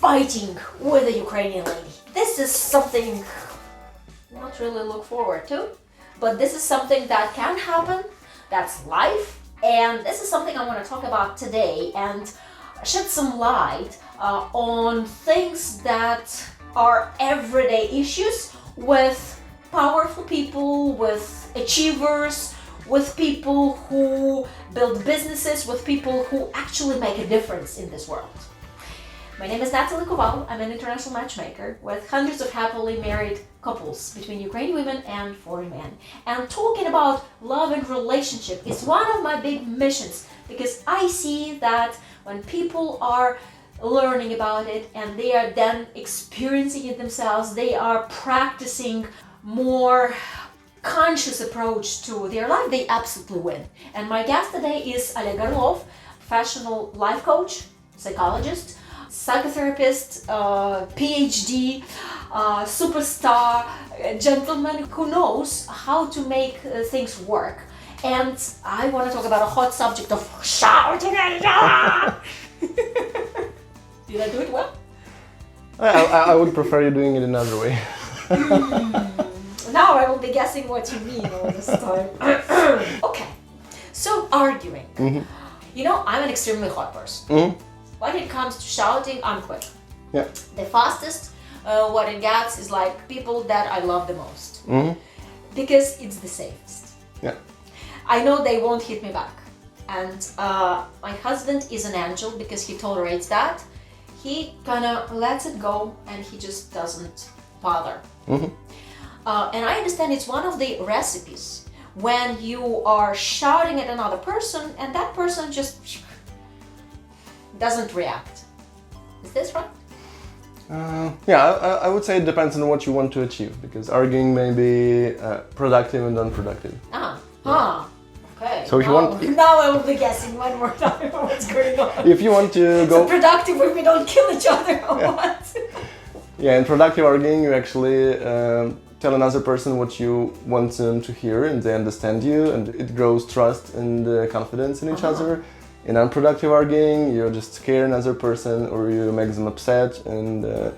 Fighting with a Ukrainian lady. This is something not really look forward to, but this is something that can happen. That's life, and this is something I want to talk about today and shed some light on things that are everyday issues with powerful people, with achievers, with people who build businesses, with people who actually make a difference in this world. My name is Natalie Koval. I'm an international matchmaker with hundreds of happily married couples between Ukrainian women and foreign men. And talking about love and relationship is one of my big missions, because I see that when people are learning about it and they are then experiencing it themselves, they are practicing more conscious approach to their life, they absolutely win. And my guest today is Oleh Orlov, professional life coach, psychologist, psychotherapist, PhD, superstar, gentleman who knows how to make things work. And I want to talk about a hot subject of shouting at each other. Did I do it well? I would prefer you doing it another way. Now I will be guessing what you mean all this time. Okay, so arguing. Mm-hmm. You know, I'm an extremely hot person. Mm-hmm. When it comes to shouting, I'm quick. Yeah. The fastest what it gets is like people that I love the most. Mm-hmm. Because it's the safest. Yeah. I know they won't hit me back. And my husband is an angel because he tolerates that. He kind of lets it go and he just doesn't bother. Mm-hmm. And I understand it's one of the recipes when you are shouting at another person and that person just doesn't react. Is this right? I would say it depends on what you want to achieve, because arguing may be productive and unproductive. Okay. So if you want, now I will be guessing one more time what's going on. if you want to go, so productive if we don't kill each other or what? Yeah, in productive arguing, you actually tell another person what you want them to hear, and they understand you, and it grows trust and confidence in each other. In unproductive arguing, you just scare another person or you make them upset, and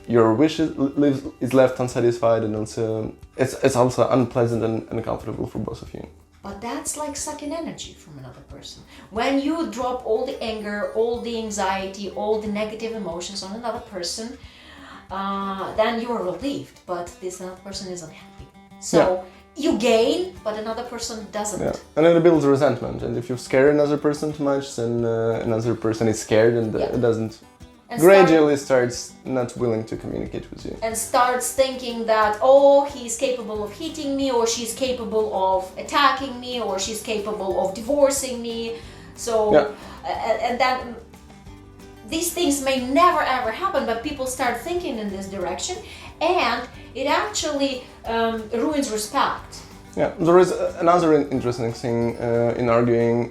your wish is left unsatisfied, and also it's also unpleasant and uncomfortable for both of you. But that's like sucking energy from another person. When you drop all the anger, all the anxiety, all the negative emotions on another person, then you are relieved, but this other person is unhappy. So you gain, but another person doesn't. Yeah, and it builds resentment. And if you scare another person too much, then another person is scared and it doesn't. And gradually starts not willing to communicate with you. And starts thinking that, oh, he's capable of hitting me, or she's capable of attacking me, or she's capable of divorcing me. So, and then these things may never ever happen, but people start thinking in this direction, and it actually ruins respect. Yeah, there is another interesting thing in arguing,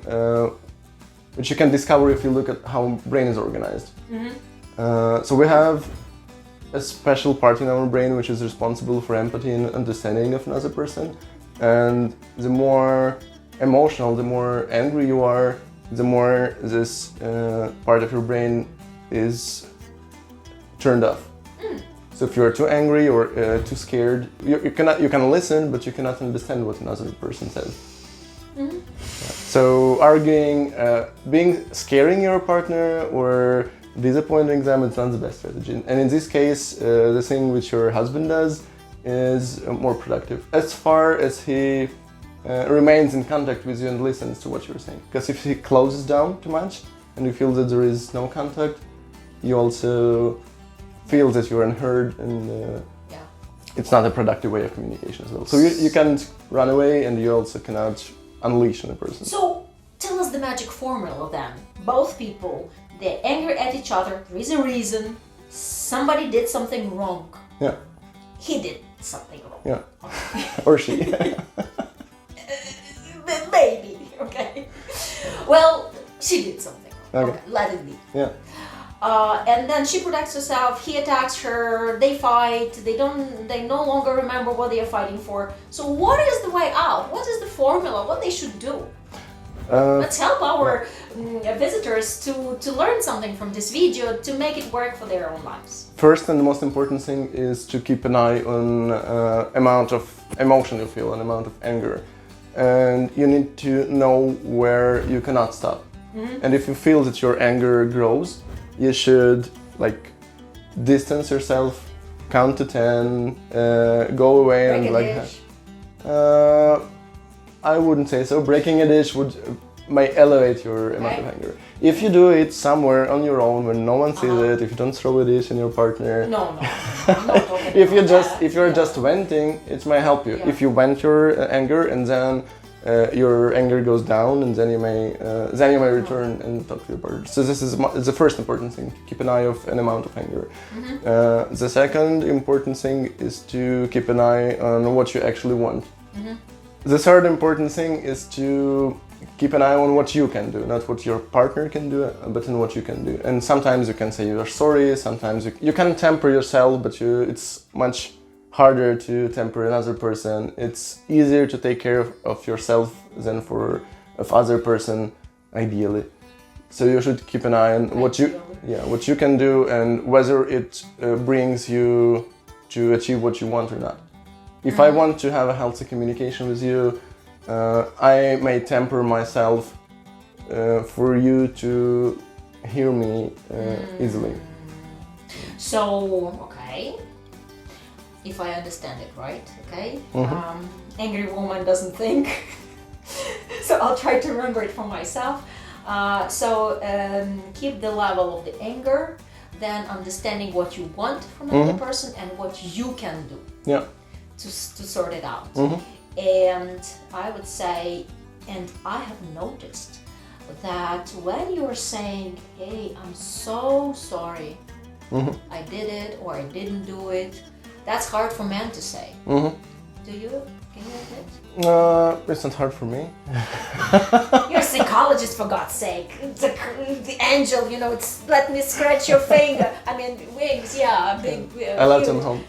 which you can discover if you look at how brain is organized. Mm-hmm. So we have a special part in our brain which is responsible for empathy and understanding of another person. And the more emotional, the more angry you are, the more this part of your brain is turned off. So if you're too angry or too scared, you can listen, but you cannot understand what another person says. Mm-hmm. So arguing, scaring your partner or disappointing them is not the best strategy. And in this case, the thing which your husband does is more productive, as far as he remains in contact with you and listens to what you're saying. Because if he closes down too much and you feel that there is no contact, you also feel that you're unheard, and it's not a productive way of communication as well. So you can't run away, and you also cannot unleash on a person. So tell us the magic formula then. Both people, they're angry at each other, there is a reason, somebody did something wrong. Yeah. He did something wrong. Yeah. Or she. Maybe, okay. Well, she did something wrong. Okay. Let it be. Yeah. And then she protects herself, he attacks her, they fight, they no longer remember what they are fighting for. So what is the way out? What is the formula? What they should do? Let's help our visitors to learn something from this video to make it work for their own lives. First and the most important thing is to keep an eye on amount of emotion you feel, an amount of anger. And you need to know where you cannot stop. And if you feel that your anger grows, you should distance yourself, count to 10, go away Break and a dish. I wouldn't say so. Breaking a dish might elevate your amount of anger. If you do it somewhere on your own where no one sees it, if you don't throw a dish in your partner, no. I'm not talking if you're just venting, it might help you. Yeah. If you vent your anger and then your anger goes down, and then you may return and talk to your partner. So this is the first important thing: keep an eye of an amount of anger. The second important thing is to keep an eye on what you actually want. The third important thing is to keep an eye on what you can do, not what your partner can do, but in what you can do. And sometimes you can say you're sorry. Sometimes you can temper yourself, but it's much harder to temper another person. It's easier to take care of yourself than of other person, ideally. So you should keep an eye on what you can do and whether it brings you to achieve what you want or not. If I want to have a healthy communication with you, I may temper myself for you to hear me easily. So, okay. If I understand it right, okay? Angry woman doesn't think. So I'll try to remember it for myself. Keep the level of the anger, then understanding what you want from another person and what you can do to sort it out. And I would say, and I have noticed that when you're saying, hey, I'm so sorry, I did it or I didn't do it, that's hard for men to say. Do you? Can you admit? It's not hard for me. You're a psychologist, for God's sake. The angel, it's let me scratch your finger. I mean, wings, big. I let them home.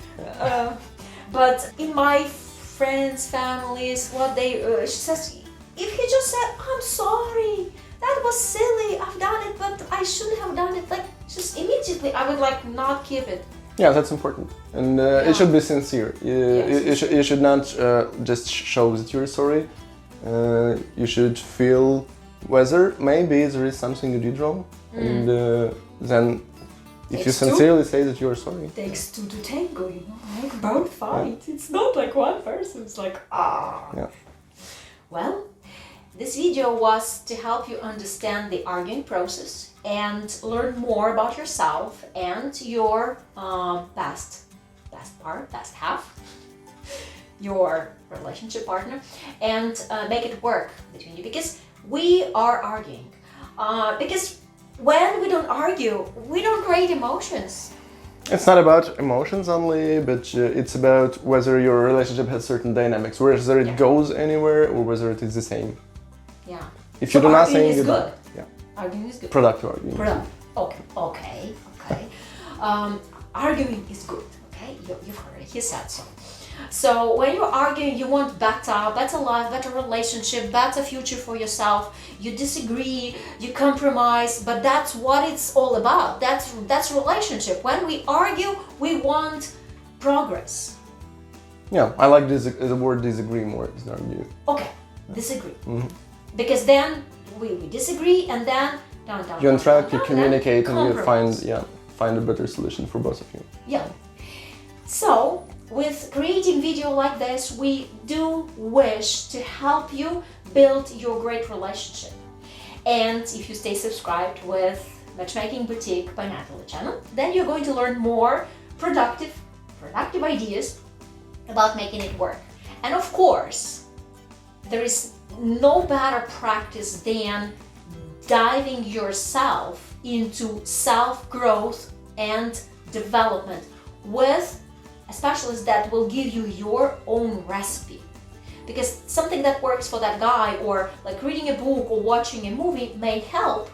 But in my friends' families, she says, if he just said, I'm sorry, that was silly, I've done it, but I shouldn't have done it. Just immediately, I would not keep it. Yeah, that's important, and it should be sincere. You should not just show that you're sorry. You should feel whether maybe there is something you did wrong, and then if you sincerely say that you're sorry. It takes two to tango, make both fight. It's not like one person. It's like Yeah. Well, this video was to help you understand the arguing process and learn more about yourself and your past half, your relationship partner, and make it work between you, because we are arguing. Because when we don't argue, we don't create emotions. It's not about emotions only, but it's about whether your relationship has certain dynamics, whether it goes anywhere or whether it is the same. Yeah. If you do nothing, arguing is you good. Yeah. Arguing is good. Productive arguing. Okay. Arguing is good. Okay, you've heard it. He said so. So when you're arguing, you want better life, better relationship, better future for yourself. You disagree, you compromise, but that's what it's all about. That's relationship. When we argue, we want progress. Yeah, I like the word disagree more than argue. Okay, disagree. Because then we disagree, and then you interact, you communicate, and you find a better solution for both of you. Yeah. So, with creating video like this, we do wish to help you build your great relationship. And if you stay subscribed with Matchmaking Boutique by Natalie channel, then you're going to learn more productive ideas about making it work. And of course, there is no better practice than diving yourself into self-growth and development with a specialist that will give you your own recipe. Because something that works for that guy, or like reading a book or watching a movie, may help,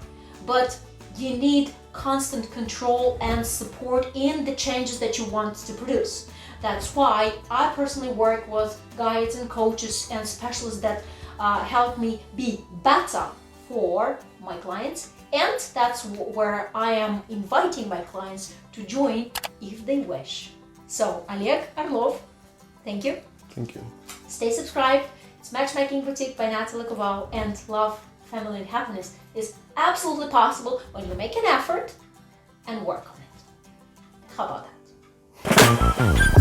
but you need constant control and support in the changes that you want to produce. That's why I personally work with guides and coaches and specialists that help me be better for my clients, and that's where I am inviting my clients to join if they wish. So, Oleh Orlov, thank you. Thank you. Stay subscribed. It's Matchmaking Boutique by Natalie Koval, and love, family, and happiness is absolutely possible when you make an effort and work on it. How about that?